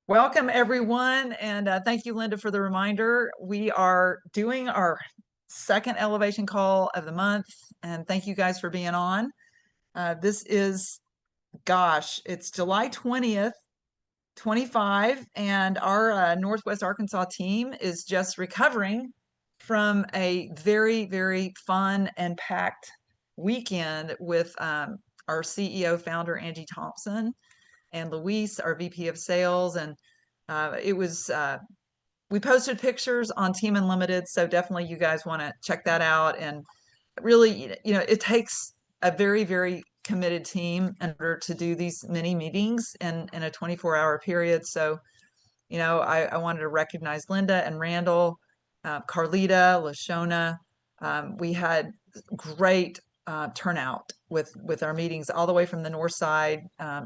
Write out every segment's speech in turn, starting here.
Welcome, everyone, and thank you, Linda, for the reminder. We are doing our second elevation call of the month, and thank you guys for being on. This is, gosh, it's July 20th, 25, and our Northwest Arkansas team is just recovering from a very, very fun and packed weekend with our CEO founder, Angie Thompson, and Luis, our VP of sales. And it was, we posted pictures on Team Unlimited. So definitely you guys want to check that out. And really, it takes a very, very committed team in order to do these mini meetings in a 24-hour period. So, I wanted to recognize Linda and Randall, Carlita, Lashona. We had great turnout with our meetings all the way from the north side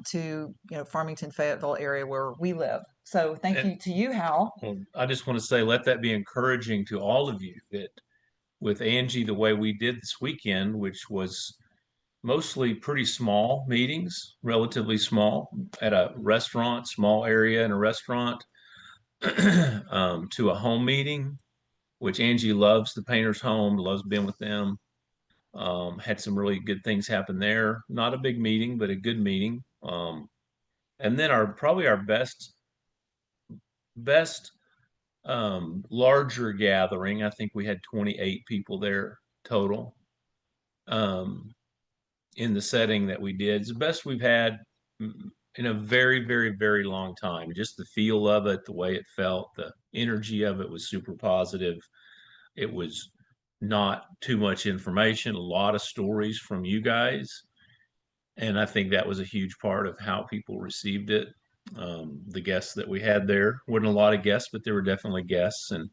to Farmington, Fayetteville area where we live. So thank you to you, Hal. Well, I just want to say, let that be encouraging to all of you that with Angie, the way we did this weekend, which was mostly pretty small meetings, relatively small at a restaurant, small area in a restaurant, to a home meeting, which Angie loves the painter's home, loves being with them. Had some really good things happen there. Not a big meeting, but a good meeting. And then probably our best larger gathering. I think we had 28 people there total. In the setting that we did. It's the best we've had in a very, very, very long time. Just the feel of it, the way it felt, the energy of it was super positive. It was not too much information, a lot of stories from you guys. And I think that was a huge part of how people received it. The guests that we had there weren't a lot of guests, but there were definitely guests and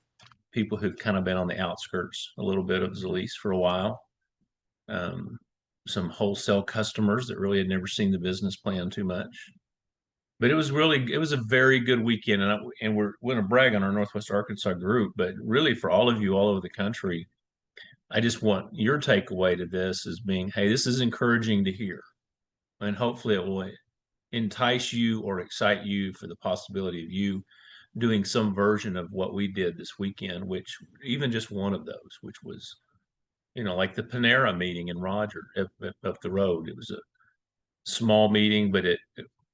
people who've kind of been on the outskirts a little bit of Zalise for a while. Some wholesale customers that really had never seen the business plan too much. But it was a very good weekend. And we're going to brag on our Northwest Arkansas group, but really for all of you all over the country, I just want your takeaway to this as being, hey, this is encouraging to hear. And hopefully it will entice you or excite you for the possibility of you doing some version of what we did this weekend, which even just one of those, which was like the Panera meeting in Roger up the road. It was a small meeting, but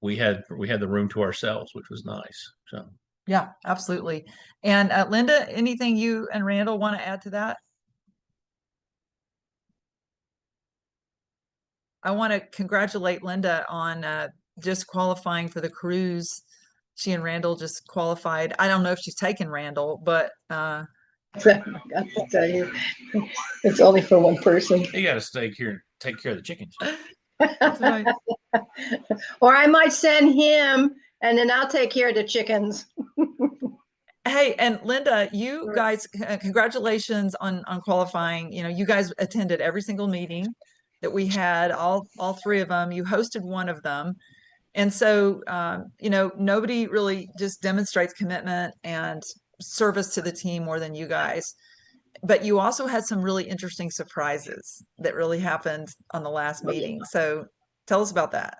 we had the room to ourselves, which was nice. So Yeah, absolutely. And Linda, anything you and Randall want to add to that? I want to congratulate Linda on just qualifying for the cruise. She and Randall just qualified. I don't know if she's taken Randall, but I got to tell you, it's only for one person. you got to stay here and take care of the chickens. that's right. Or I might send him, and then I'll take care of the chickens. Hey, and Linda, you guys, congratulations on qualifying. You guys attended every single meeting that we had, all three of them. You hosted one of them. And so, nobody really just demonstrates commitment and service to the team more than you guys. But you also had some really interesting surprises that really happened on the last meeting. So tell us about that.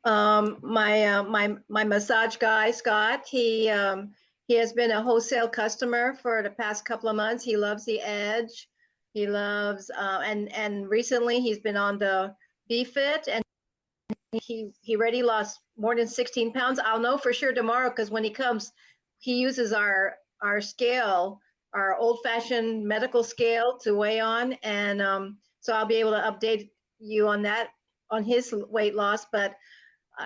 My massage guy, Scott, he has been a wholesale customer for the past couple of months. He loves the edge. He loves, and recently he's been on the BFit, and he already lost more than 16 pounds. I'll know for sure tomorrow, because when he comes, he uses our scale, our old-fashioned medical scale to weigh on. And so I'll be able to update you on that, on his weight loss. But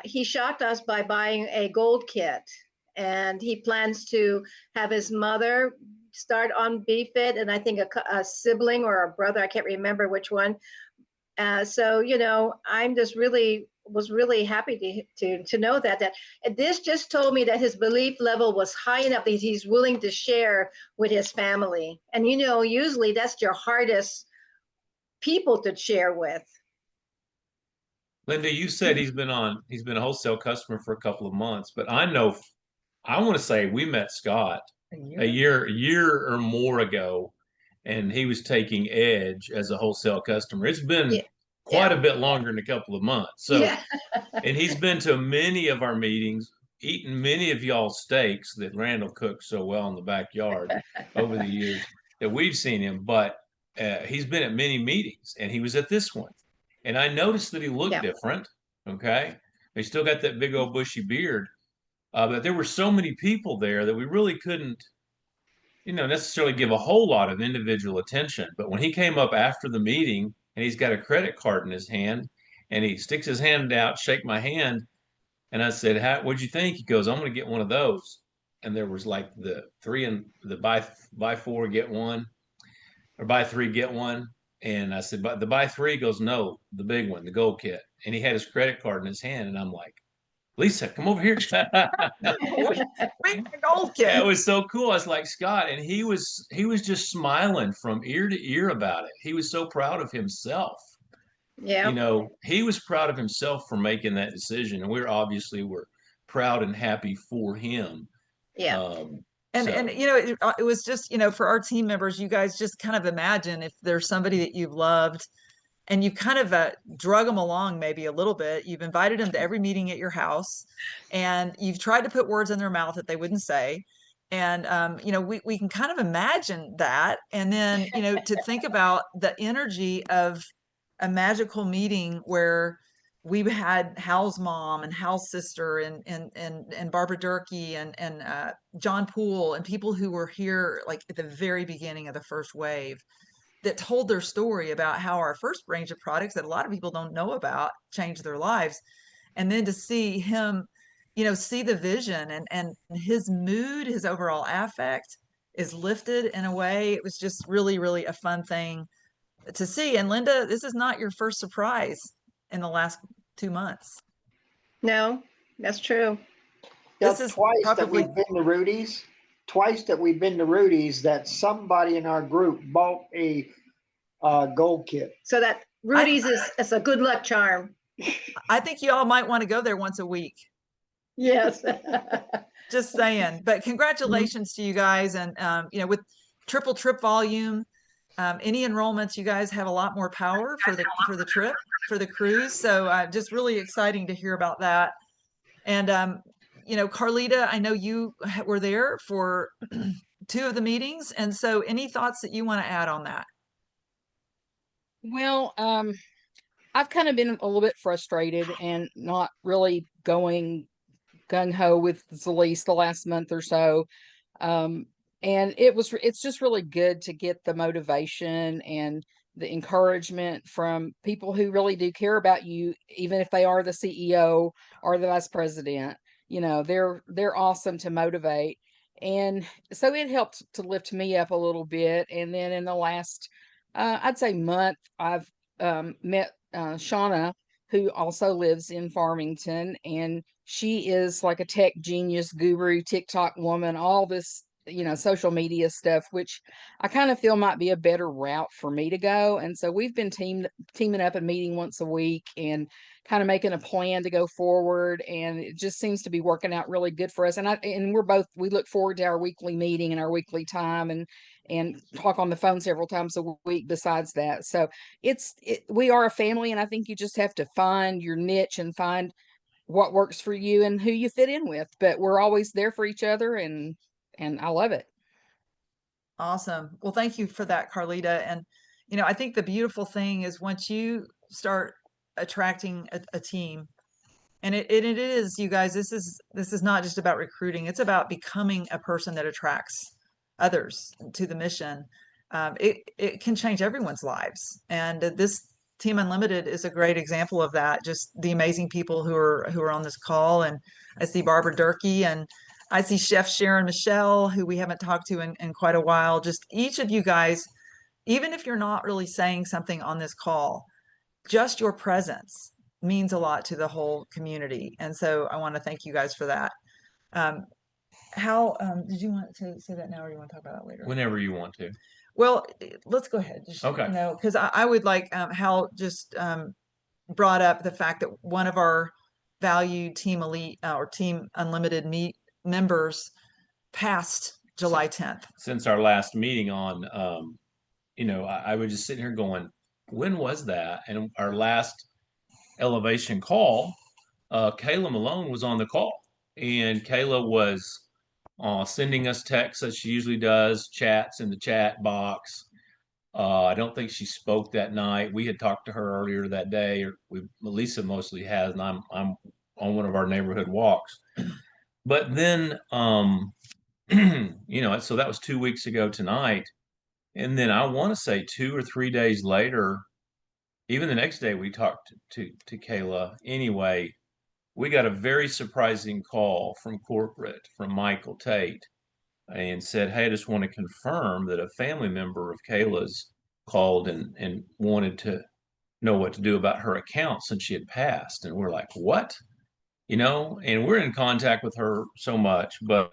he shocked us by buying a gold kit, and he plans to have his mother start on BFit, and I think a sibling or a brother, I can't remember which one. So I'm just was really happy to know that this just told me that his belief level was high enough that he's willing to share with his family. And usually that's your hardest people to share with. Linda, you said he's been a wholesale customer for a couple of months, but I want to say we met Scott a year or more ago, and he was taking Edge as a wholesale customer. It's been quite a bit longer than a couple of months. So, and he's been to many of our meetings, eaten many of y'all's steaks that Randall cooked so well in the backyard over the years that we've seen him, but he's been at many meetings, and he was at this one. And I noticed that he looked Yeah. different. Okay. He still got that big old bushy beard. But there were so many people there that we really couldn't, necessarily give a whole lot of individual attention. But when he came up after the meeting and he's got a credit card in his hand and he sticks his hand out, shake my hand, and I said, what'd you think? He goes, I'm going to get one of those. And there was like the three and the buy four, get one, or buy three, get one. And I said, but the buy three. He goes, no, the big one, the gold kit. And he had his credit card in his hand. And I'm like, Lisa, come over here. Bring the gold kit. It was so cool. I was like, Scott, and he was just smiling from ear to ear about it. He was so proud of himself. Yeah. He was proud of himself for making that decision, and we're proud and happy for him. Yeah. And it was just, for our team members, you guys just kind of imagine if there's somebody that you've loved and you kind of drug them along maybe a little bit. You've invited them to every meeting at your house, and you've tried to put words in their mouth that they wouldn't say. And we can kind of imagine that, and then to think about the energy of a magical meeting where we had Hal's mom and Hal's sister and Barbara Durkee and John Poole and people who were here like at the very beginning of the first wave that told their story about how our first range of products that a lot of people don't know about changed their lives. And then to see him, see the vision and his mood, his overall affect is lifted in a way. It was just really, really a fun thing to see. And Linda, this is not your first surprise in the last 2 months. No, that's true. This is twice that probably we've been to Rudy's. Twice that we've been to Rudy's, that somebody in our group bought a gold kit. So that Rudy's is a good luck charm. I think you all might want to go there once a week. Yes. Just saying. But congratulations to you guys. And with triple trip volume, any enrollments, you guys have a lot more power for the trip, for the cruise. So just really exciting to hear about that. And Carlita, I know you were there for 2 of the meetings, and so any thoughts that you want to add on that? Well, I've kind of been a little bit frustrated and not really going gung ho with Zalise the last month or so. And it's just really good to get the motivation and the encouragement from people who really do care about you, even if they are the CEO or the vice president. They're awesome to motivate. And so it helped to lift me up a little bit. And then in the last, I'd say month, I've met Shauna, who also lives in Farmington, and she is like a tech genius guru, TikTok woman, all this, social media stuff, which I kind of feel might be a better route for me to go. And so we've been teaming up and meeting once a week and kind of making a plan to go forward. And it just seems to be working out really good for us. And we look forward to our weekly meeting and our weekly time and talk on the phone several times a week besides that. So we are a family, and I think you just have to find your niche and find what works for you and who you fit in with. But we're always there for each other, and I love it. Awesome. Well, thank you for that, Carlita. And I think the beautiful thing is once you start attracting a team, and it is, you guys, this is not just about recruiting, it's about becoming a person that attracts others to the mission. It can change everyone's lives, and this Team Unlimited is a great example of that. Just the amazing people who are on this call. And I see Barbara Durkee, and I see Chef Sharon Michelle, who we haven't talked to in quite a while. Just each of you guys, even if you're not really saying something on this call, just your presence means a lot to the whole community. And so I want to thank you guys for that. Hal, did you want to say that now, or do you want to talk about that later? Whenever you want to. Well, let's go ahead. Just, okay. Because I would like Hal just brought up the fact that one of our valued Team Elite or Team Unlimited members passed July 10th. Since our last meeting on, I was just sitting here going, when was that? And our last elevation call, Kayla Malone was on the call. and Kayla was sending us texts as she usually does, chats in the chat box. I don't think she spoke that night. We had talked to her earlier that day, or Lisa mostly has, and I'm on one of our neighborhood walks. But then, so that was 2 weeks ago tonight, and then I want to say 2 or 3 days later, even the next day, we talked to Kayla. Anyway, we got a very surprising call from corporate from Michael Tate and said, "Hey, I just want to confirm that a family member of Kayla's called and wanted to know what to do about her account since she had passed." And we're like, "What?" And we're in contact with her so much. But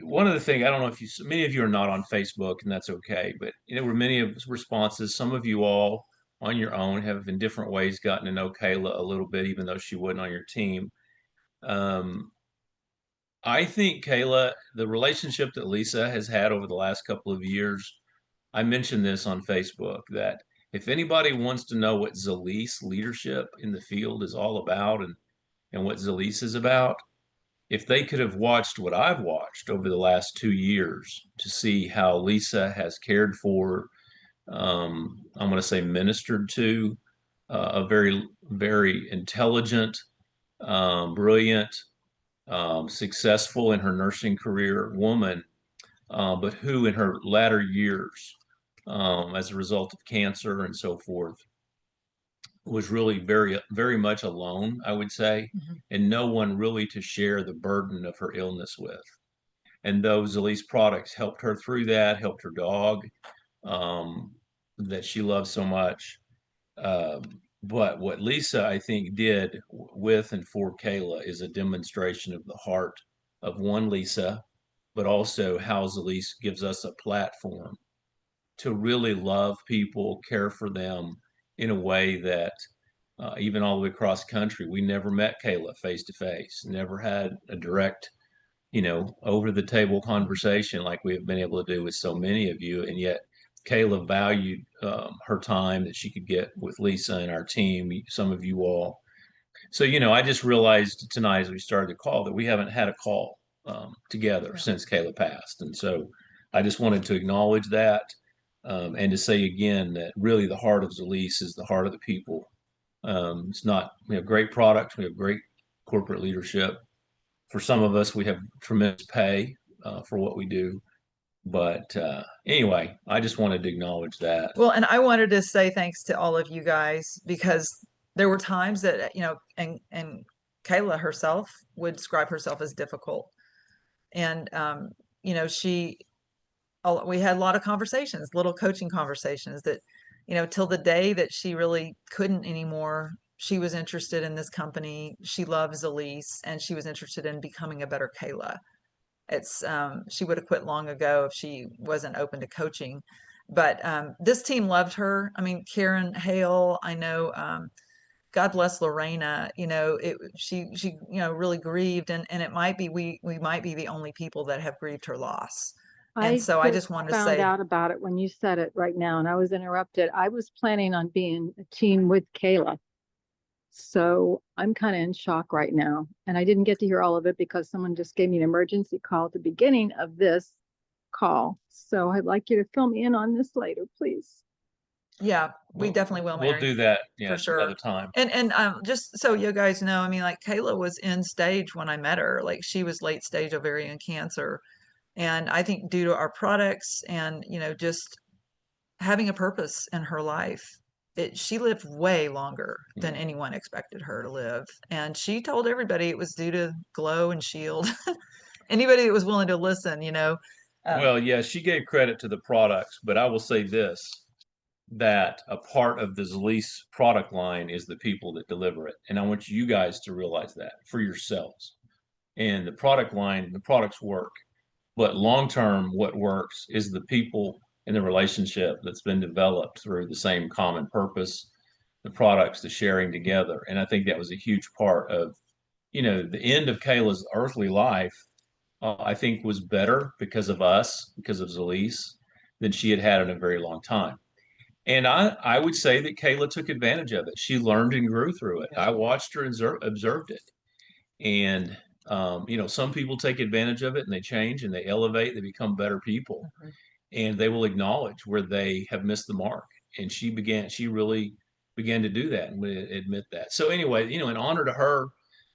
one of the things, I don't know if many of you are not on Facebook, and that's okay. But there were many of responses. Some of you all on your own have in different ways gotten to know Kayla a little bit, even though she wasn't on your team. Um, I think Kayla, the relationship that Lisa has had over the last couple of years, I mentioned this on Facebook, that if anybody wants to know what Zalise leadership in the field is all about, and what Zalise is about, if they could have watched what I've watched over the last 2 years to see how Lisa has cared for, I'm going to say ministered to, a very, very intelligent, brilliant, successful in her nursing career woman, but who in her latter years, as a result of cancer and so forth, was really very, very much alone, I would say, and no one really to share the burden of her illness with. And those Elise products helped her through that, helped her dog, that she loves so much. But what Lisa, I think, did with and for Kayla is a demonstration of the heart of one Lisa, but also how Elise gives us a platform to really love people, care for them in a way that even all the way across country, we never met Kayla face to face, never had a direct, over the table conversation like we have been able to do with so many of you. And yet Kayla valued her time that she could get with Lisa and our team, some of you all. So, I just realized tonight as we started the call that we haven't had a call together since Kayla passed. And so I just wanted to acknowledge that, and to say again that really the heart of Zalise is the heart of the people. It's not, we have great products, we have great corporate leadership. For some of us, we have tremendous pay for what we do. But anyway, I just wanted to acknowledge that. Well, and I wanted to say thanks to all of you guys, because there were times that, and Kayla herself would describe herself as difficult. And, we had a lot of conversations, little coaching conversations that, till the day that she really couldn't anymore, she was interested in this company. She loves Elise, and she was interested in becoming a better Kayla. She would have quit long ago if she wasn't open to coaching. But this team loved her. I mean, Karen Hale, I know, God bless Lorena, she really grieved, and it might be, we might be the only people that have grieved her loss. And so I just wanted to found say, out about it when you said it right now, and I was interrupted. I was planning on being a team with Kayla. So I'm kind of in shock right now. And I didn't get to hear all of it because someone just gave me an emergency call at the beginning of this call. So I'd like you to fill me in on this later, please. yeah, we definitely will, Mary. We'll do that, for sure, another time. And just so you guys know, I mean, like, Kayla was end stage when I met her. Like, she was late stage ovarian cancer. And I think due to our products and, just having a purpose in her life, she lived way longer than anyone expected her to live. And she told everybody it was due to Glow and Shield. Anybody that was willing to listen, Well, yeah, she gave credit to the products, but I will say this, that a part of the Zalise product line is the people that deliver it. And I want you guys to realize that for yourselves. And the product line, the products work. But long term, what works is the people and the relationship that's been developed through the same common purpose, the products, the sharing together. And I think that was a huge part of, the end of Kayla's earthly life, I think was better because of us, because of Zalise, than she had had in a very long time. And I would say that Kayla took advantage of it. She learned and grew through it. I watched her and observed it. And You know, some people take advantage of it and they change and they elevate, they become better people, and they will acknowledge where they have missed the mark. And she really began to do that and we admit that. So anyway, you know, in honor to her,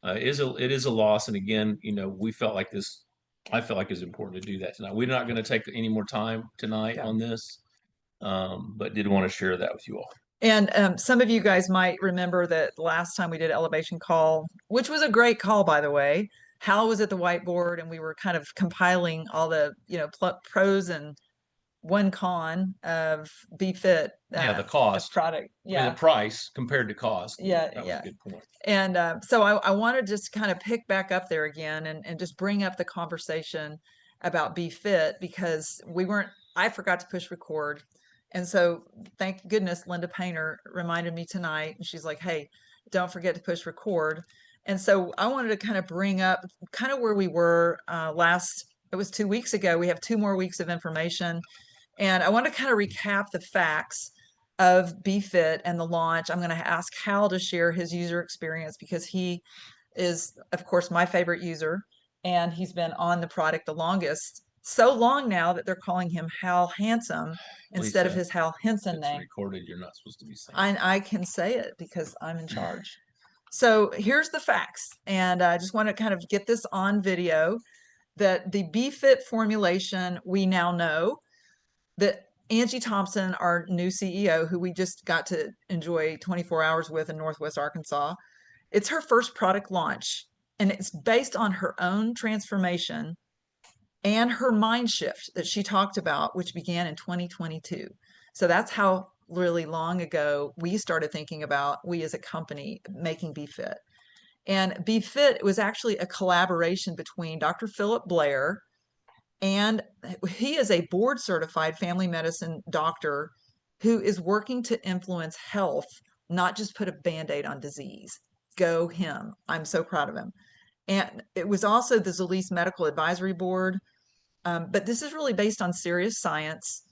it is a loss. And again, you know, we felt like this, I felt like it's important to do that tonight. We're not going to take any more time tonight Yeah. on this, but did want to share that with you all. And some of you guys might remember that last time we did elevation call, which was a great call, by the way. Hal was at the whiteboard and we were kind of compiling all the, you know, pros and one con of BeFit. Yeah, the the cost. product. I mean, Yeah. the price compared to cost. Yeah, That was yeah. a good point. And so I want to just kind of pick back up there again and just bring up the conversation about BeFit because I forgot to push record. And so thank goodness Linda Painter reminded me tonight. And she's like, hey, don't forget to push record. And so I wanted to kind of bring up kind of where we were it was 2 weeks ago. We have 2 more weeks of information. And I want to kind of recap the facts of BeFit and the launch. I'm going to ask Hal to share his user experience because he is, of course, my favorite user, and he's been on the product the longest. So long now that they're calling him Hal Handsome instead of Lisa, his Hal Henson it's name. recorded. You're not supposed to be saying. I can say it because I'm in charge. So here's the facts, and I just want to kind of get this on video that the BeFit formulation, we now know that Angie Thompson, our new CEO, who we just got to enjoy 24 hours with in Northwest Arkansas, it's her first product launch, and it's based on her own transformation and her mind shift that she talked about, which began in 2022. So that's how really long ago we started thinking about, we as a company, making BeFit. And BeFit was actually a collaboration between Dr. Philip Blair, and he is a board certified family medicine doctor who is working to influence health, not just put a band-aid on disease. Go him. I'm so proud of him. And it was also the Zalise Medical Advisory Board. But this is really based on serious science.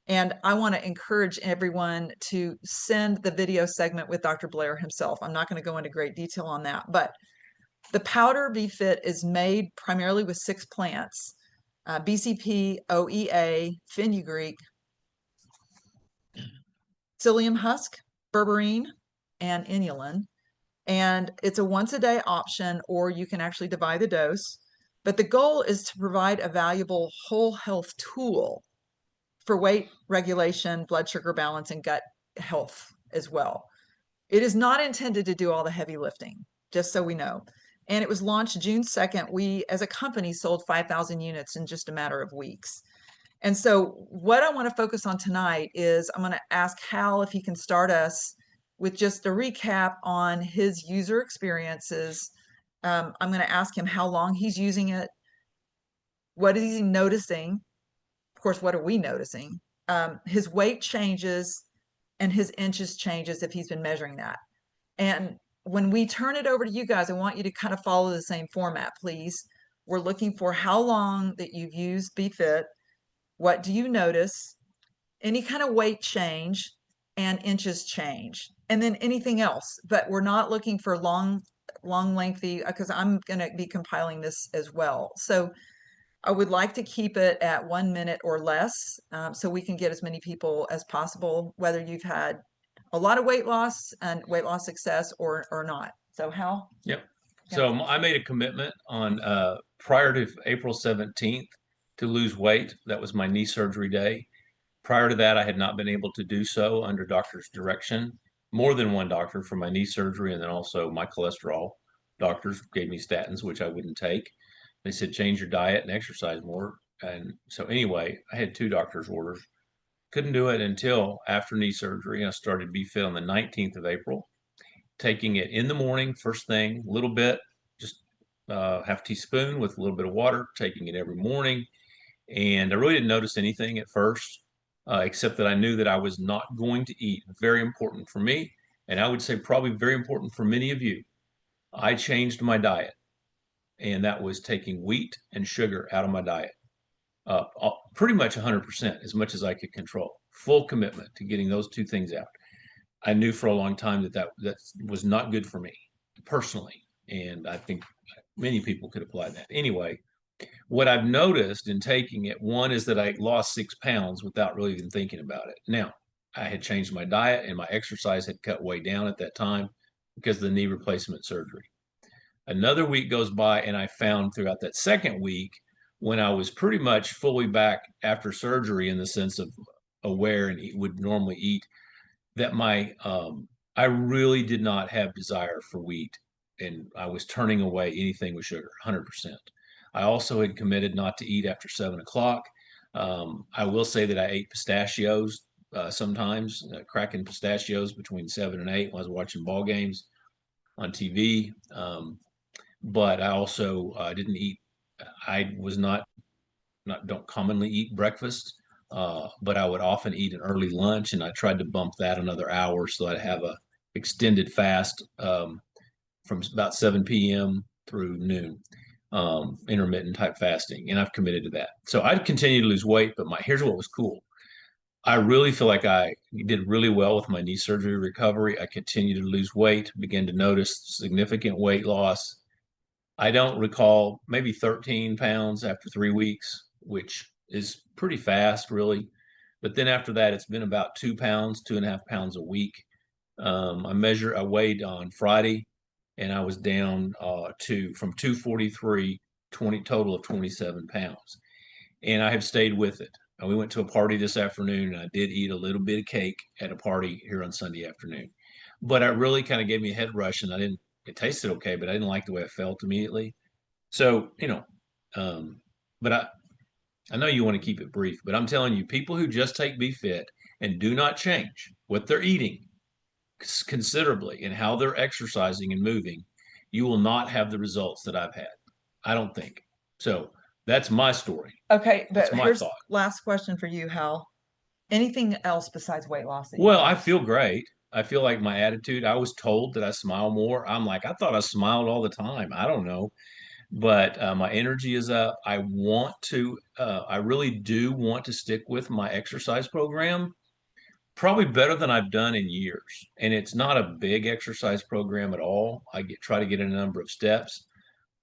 And I want to encourage everyone to send the video segment with Dr. Blair himself. I'm not going to go into great detail on that, but the powder BeFit is made primarily with 6 plants. BCP, OEA, fenugreek, psyllium husk, berberine, and inulin. And it's a once-a-day option, or you can actually divide the dose. But the goal is to provide a valuable whole health tool for weight regulation, blood sugar balance, and gut health as well. It is not intended to do all the heavy lifting, just so we know. And it was launched June 2nd. We, as a company, sold 5,000 units in just a matter of weeks. And so what I want to focus on tonight is I'm going to ask Hal if he can start us with just a recap on his user experiences. I'm going to ask him how long he's using it. What is he noticing? Of course, what are we noticing? His weight changes and his inches changes if he's been measuring that. And when we turn it over to you guys, I want you to kind of follow the same format, please. We're looking for how long that you've used BeFit. What do you notice? Any kind of weight change and inches change, and then anything else. But we're not looking for long, lengthy, because I'm going to be compiling this as well. So I would like to keep it at 1 minute or less, so we can get as many people as possible, whether you've had a lot of weight loss and weight loss success or not. So Hal? Yep. Yeah. So I made a commitment on prior to April 17th to lose weight. That was my knee surgery day. Prior to that, I had not been able to do so under doctor's direction. More than one doctor for my knee surgery, and then also my cholesterol doctors gave me statins, which I wouldn't take. They said, change your diet and exercise more. And so anyway, I had 2 doctor's orders. Couldn't do it until after knee surgery. I started BeFit on the 19th of April, taking it in the morning, first thing, a little bit, just half teaspoon with a little bit of water, taking it every morning. And I really didn't notice anything at first, except that I knew that I was not going to eat. Very important for me. And I would say probably very important for many of you. I changed my diet, and that was taking wheat and sugar out of my diet. Pretty much 100%, as much as I could control. Full commitment to getting those 2 things out. I knew for a long time that was not good for me personally, and I think many people could apply that. Anyway, what I've noticed in taking it, one is that I lost 6 pounds without really even thinking about it. Now, I had changed my diet and my exercise had cut way down at that time because of the knee replacement surgery. Another week goes by, and I found throughout that second week, when I was pretty much fully back after surgery in the sense of aware and would normally eat, that I really did not have desire for wheat, and I was turning away anything with sugar, 100%. I also had committed not to eat after 7 o'clock. I will say that I ate pistachios sometimes, cracking pistachios between 7 and 8 when I was watching ball games on TV. But I also didn't eat. I was not don't commonly eat breakfast, but I would often eat an early lunch, and I tried to bump that another hour so I'd have a extended fast from about 7 p.m. through noon, intermittent type fasting, and I've committed to that. So I'd continue to lose weight, but here's what was cool. I really feel like I did really well with my knee surgery recovery. I continued to lose weight, began to notice significant weight loss. I don't recall, maybe 13 pounds after 3 weeks, which is pretty fast, really. But then after that, it's been about 2 pounds, 2.5 pounds a week. I weighed on Friday, and I was down from 243, 20 total of 27 pounds. And I have stayed with it. And we went to a party this afternoon, and I did eat a little bit of cake at a party here on Sunday afternoon. But it really kind of gave me a head rush, and it tasted okay, but I didn't like the way I felt immediately. So, but I know you want to keep it brief, but I'm telling you, people who just take Be Fit and do not change what they're eating considerably and how they're exercising and moving, you will not have the results that I've had. I don't think. So that's my story. Okay, but That's my here's thought. last question for you, Hal. Anything else besides weight loss? that you Well, I noticed? feel great. I feel like my attitude, I was told that I smile more. I'm like, I thought I smiled all the time. I don't know. But my energy is up. I really do want to stick with my exercise program, probably better than I've done in years. And it's not a big exercise program at all. Try to get in a number of steps.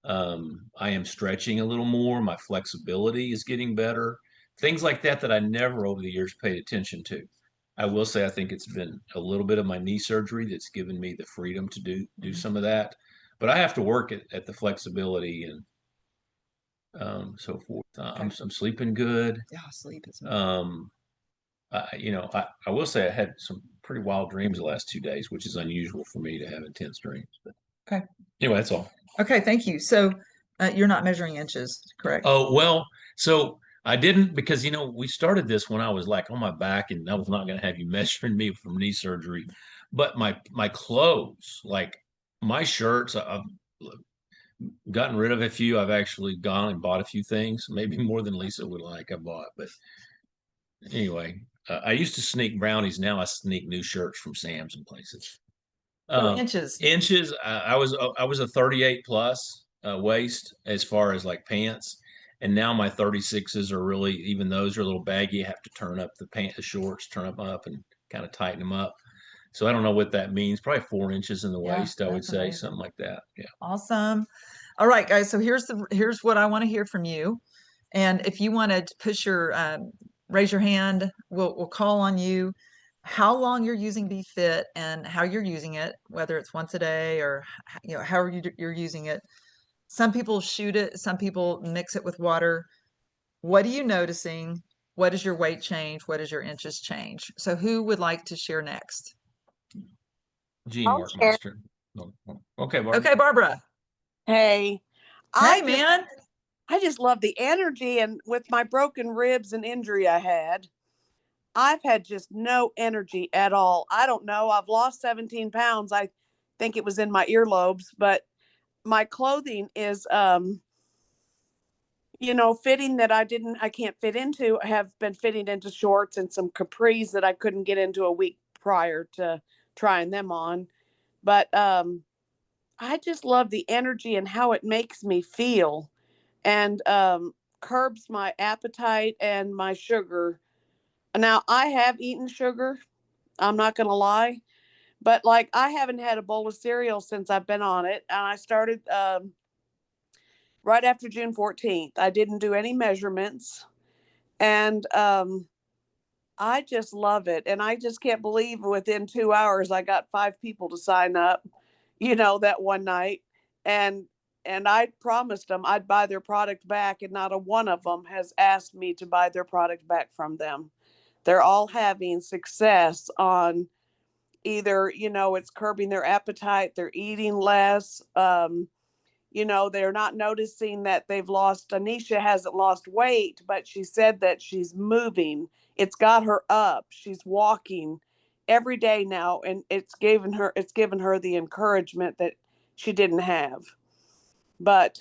I am stretching a little more. My flexibility is getting better. Things like that I never over the years paid attention to. I will say I think it's been a little bit of my knee surgery that's given me the freedom to do some of that. But I have to work at the flexibility and so forth. I'm sleeping good. Yeah, sleep is. I will say I had some pretty wild dreams the last 2 days, which is unusual for me to have intense dreams. But Okay. anyway, that's all. Okay, thank you. So you're not measuring inches, correct? Oh, well, so I didn't because we started this when I was like on my back, and I was not going to have you measuring me from knee surgery. But my clothes, like my shirts, I've gotten rid of a few. I've actually gone and bought a few things, maybe more than Lisa would like. I bought, but anyway, I used to sneak brownies. Now I sneak new shirts from Sam's and places. So inches. Inches. I was a 38 plus waist as far as like pants, and now my 36s are really, even those are a little baggy. I have to turn up the shorts, turn them up, and kind of tighten them up. So I don't know what that means. Probably 4 inches in the Yeah, waist, I would that's say, amazing. something like that. Yeah. Awesome. All right, guys. So here's what I want to hear from you. And if you want to push your raise your hand, we'll call on you. How long you're using Be Fit and how you're using it, whether it's once a day or how you're using it. Some people shoot it, some people mix it with water. What are you noticing? What is your weight change? What is your inches change? So who would like to share next? Gene I'll share. Workmaster. No. Okay, Barbara. Okay, Barbara. Hey, Hey, man. I just love the energy, and with my broken ribs and injury I had, I've had just no energy at all. I don't know. I've lost 17 pounds. I think it was in my earlobes, but my clothing is fitting that I can't fit into. I have been fitting into shorts and some capris that I couldn't get into a week prior to trying them on. But I just love the energy and how it makes me feel, and curbs my appetite and my sugar. Now, I have eaten sugar. I'm not going to lie, but like I haven't had a bowl of cereal since I've been on it. And I started right after June 14th. I didn't do any measurements, and I just love it. And I just can't believe within 2 hours I got 5 people to sign up, that one night. And I promised them I'd buy their product back, and not a one of them has asked me to buy their product back from them. They're all having success on either, it's curbing their appetite, they're eating less, they're not noticing that they've lost. Anisha hasn't lost weight, but she said that she's moving. It's got her up. She's walking every day now, and it's given her the encouragement that she didn't have. But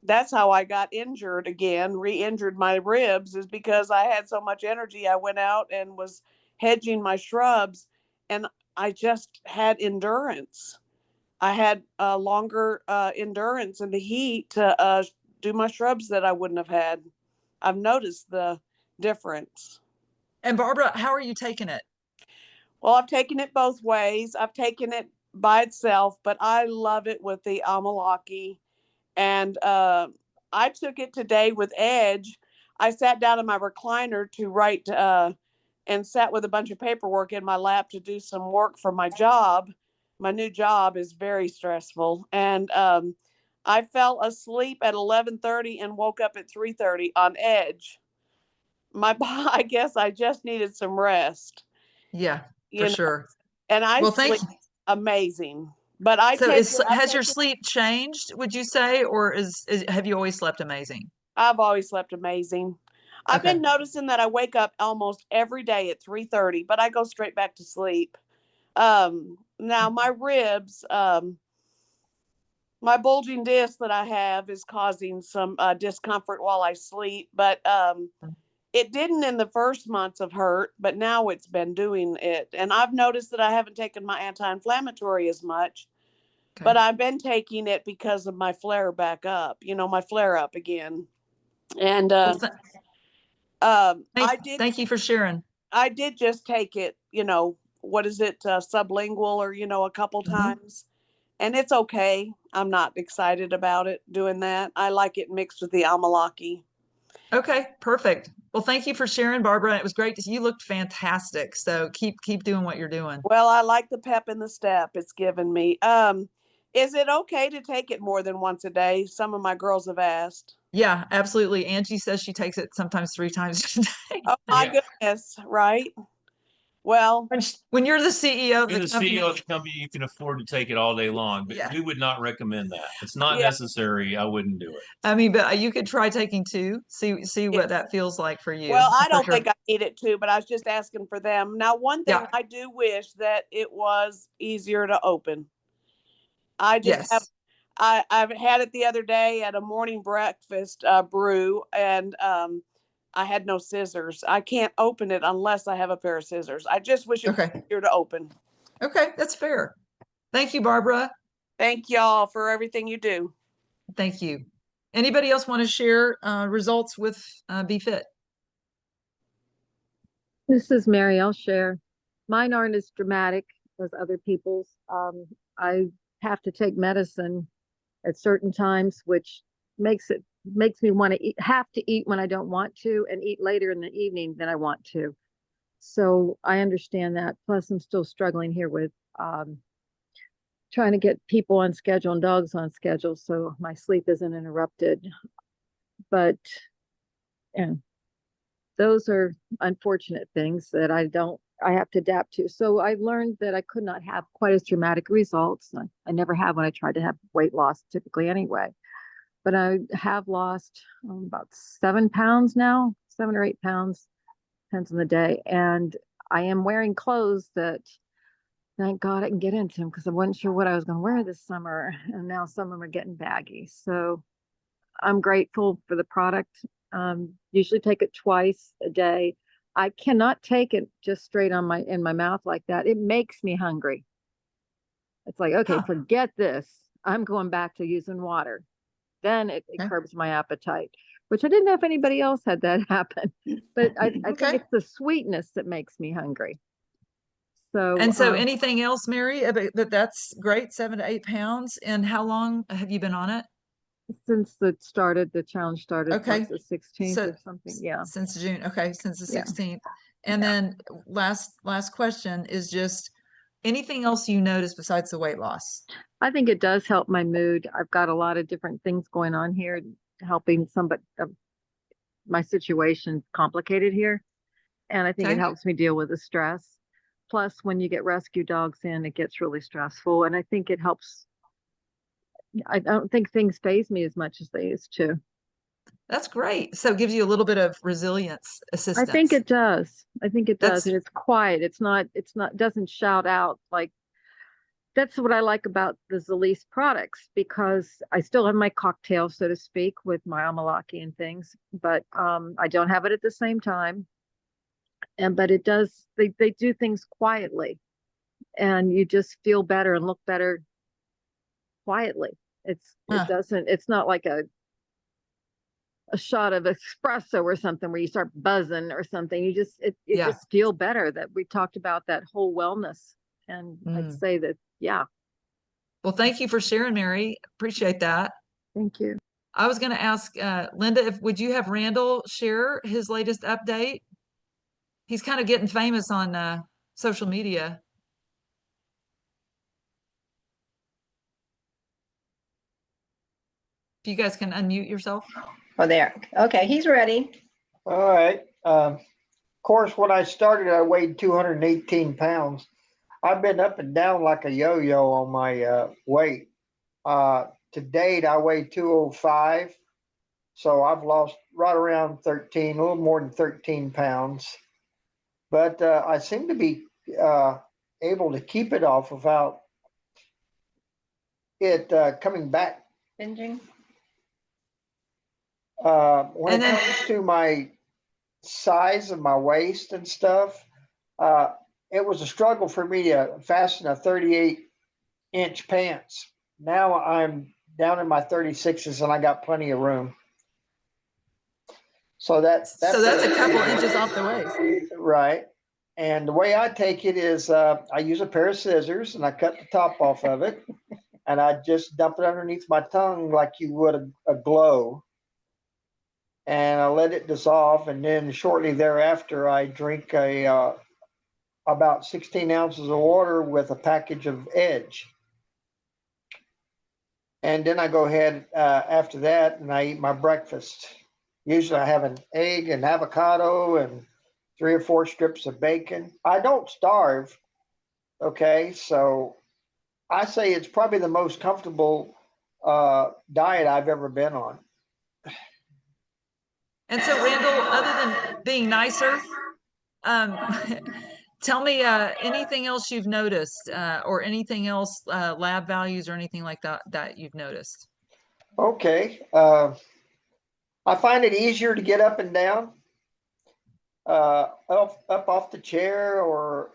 that's how I got injured again, re-injured my ribs, is because I had so much energy. I went out and was hedging my shrubs, and I just had endurance. I had longer endurance in the heat to do my shrubs that I wouldn't have had. I've noticed the difference. And Barbara, how are you taking it? Well, I've taken it both ways. I've taken it by itself, but I love it with the amalaki. And I took it today with Edge. I sat down in my recliner to write and sat with a bunch of paperwork in my lap to do some work for my job. My new job is very stressful. And I fell asleep at 11:30 and woke up at 3:30 on Edge. I guess I just needed some rest. Yeah, for sure. And I Well, sleep thank you. amazing. But I So take has your sleep changed, would you say, or have you always slept amazing? I've always slept amazing. I've Okay. been noticing that I wake up almost every day at 3:30, but I go straight back to sleep. Now my ribs, my bulging disc that I have is causing some discomfort while I sleep, but it didn't in the first months of hurt, but now it's been doing it. And I've noticed that I haven't taken my anti-inflammatory as much, but I've been taking it because of my flare back up, my flare up again. And Well, I did. Thank you for sharing. I did just take it, what is it, sublingual, or, a couple times. And it's okay. I'm not excited about it doing that. I like it mixed with the amalaki. Okay, perfect. Well, thank you for sharing, Barbara. It was great to see you. Looked fantastic. So keep doing what you're doing. Well, I like the pep in the step it's given me. Is it okay to take it more than once a day? Some of my girls have asked. Yeah, absolutely. Angie says she takes it sometimes 3 times a day. Oh my goodness, right? Well, when you're the CEO of You're the the company, CEO of the company, you can afford to take it all day long, but we would not recommend that. It's not necessary. I wouldn't do it. I mean, but you could try taking 2, see what yes. that feels like for you. Well, I For don't sure. think I need it too, but I was just asking for them. Now, one thing I do wish that it was easier to open. I just have, I've had it the other day at a morning breakfast brew, and I had no scissors. I can't open it unless I have a pair of scissors. I just wish it was easier to open. Okay, that's fair. Thank you, Barbara. Thank y'all for everything you do. Thank you. Anybody else want to share results with BeFit? This is Mary. I'll share. Mine aren't as dramatic as other people's. I have to take medicine at certain times, which makes me want to have to eat when I don't want to, and eat later in the evening than I want to. So I understand that. Plus, I'm still struggling here with trying to get people on schedule and dogs on schedule, so my sleep isn't interrupted. But those are unfortunate things that I have to adapt to. So I learned that I could not have quite as dramatic results. I never have when I tried to have weight loss typically anyway. But I have lost about 7 pounds now, 7 or 8 pounds, depends on the day. And I am wearing clothes that, thank God, I can get into them, because I wasn't sure what I was going to wear this summer. And now some of them are getting baggy. So I'm grateful for the product. Usually take it twice a day. I cannot take it just straight in my mouth like that. It makes me hungry. It's like, okay, forget this. I'm going back to using water. Then it curbs my appetite, which I didn't know if anybody else had that happen. But I think it's the sweetness that makes me hungry. So anything else, Mary? That's great, 7 to 8 pounds. And how long have you been on it? Since the challenge started, Okay. what's the 16th So or something? Yeah. since June. Okay, since the Yeah. 16th. And then last question is just anything else you notice besides the weight loss? I think it does help my mood. I've got a lot of different things going on here, helping somebody. My situation's complicated here, and I think it Okay. helps me deal with the stress. Plus, when you get rescue dogs in, it gets really stressful, and I think it helps. I don't think things phase me as much as they used to. That's great. So it gives you a little bit of resilience I assistance. think it does. I think it does, That's and it's quiet. It's not. Doesn't shout out like. That's what I like about the Zalise products, because I still have my cocktail, so to speak, with my amalaki and things, but I don't have it at the same time. But it does. They do things quietly, and you just feel better and look better quietly. Huh. It's not like a shot of espresso or something where you start buzzing or something. You Yeah. just feel better. That we talked about that whole wellness, and I'd say that, yeah. Well, thank you for sharing, Mary. Appreciate that. Thank you. I was going to ask Linda, would you have Randall share his latest update? He's kind of getting famous on social media. If you guys can unmute yourself. Oh, there. Okay, he's ready. All right. Of course, when I started, I weighed 218 pounds. I've been up and down like a yo-yo on my weight. To date, I weigh 205. So I've lost right around 13, a little more than 13 pounds. But I seem to be able to keep it off without it coming back. Binging. When it comes to my size of my waist and stuff, it was a struggle for me to fasten a 38-inch pants. Now I'm down in my 36s and I got plenty of room. So that's a couple inches off the waist. Right. And the way I take it is I use a pair of scissors and I cut the top off of it and I just dump it underneath my tongue like you would a glow. And I let it dissolve. And then shortly thereafter, I drink about 16 ounces of water with a package of Edge. And then I go ahead after that and I eat my breakfast. Usually I have an egg and avocado and 3 or 4 strips of bacon. I don't starve. Okay. So I say it's probably the most comfortable diet I've ever been on. And so, Randall, other than being nicer, tell me anything else you've noticed or anything else, lab values or anything like that you've noticed. Okay. I find it easier to get up and down, up off the chair or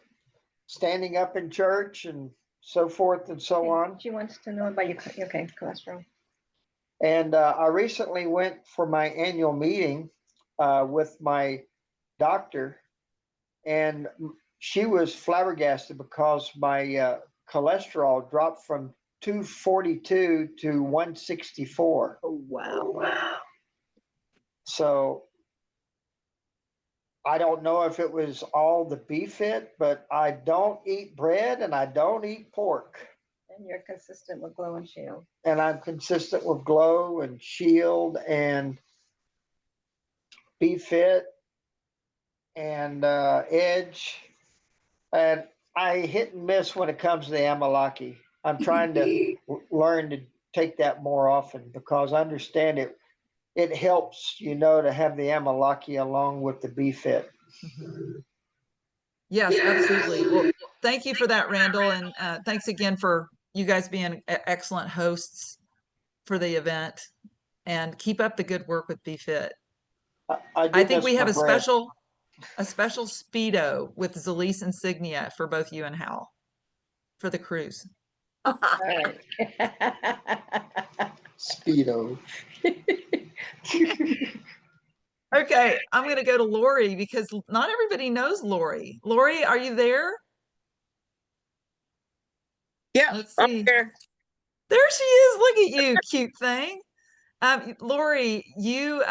standing up in church and so forth and so on. She wants to know about your cholesterol. And I recently went for my annual meeting with my doctor, and she was flabbergasted because my cholesterol dropped from 242 to 164. Oh, wow. So I don't know if it was all the BeFit, but I don't eat bread and I don't eat pork. And you're consistent with Glow and Shield. And I'm consistent with Glow and Shield and BeFit and Edge. And I hit and miss when it comes to the Amalaki. I'm trying to learn to take that more often because I understand it helps, to have the Amalaki along with the BeFit. Yes, absolutely. Well, thank you for that, Randall. And thanks again for you guys being excellent hosts for the event. And keep up the good work with BeFit. I think we have a special Speedo with Zalise insignia for both you and Hal for the cruise. All right. Speedo. Okay, I'm going to go to Lori because not everybody knows Lori. Lori, are you there? Yeah, Let's see. I'm here. There she is. Look at you, cute thing. Lori, you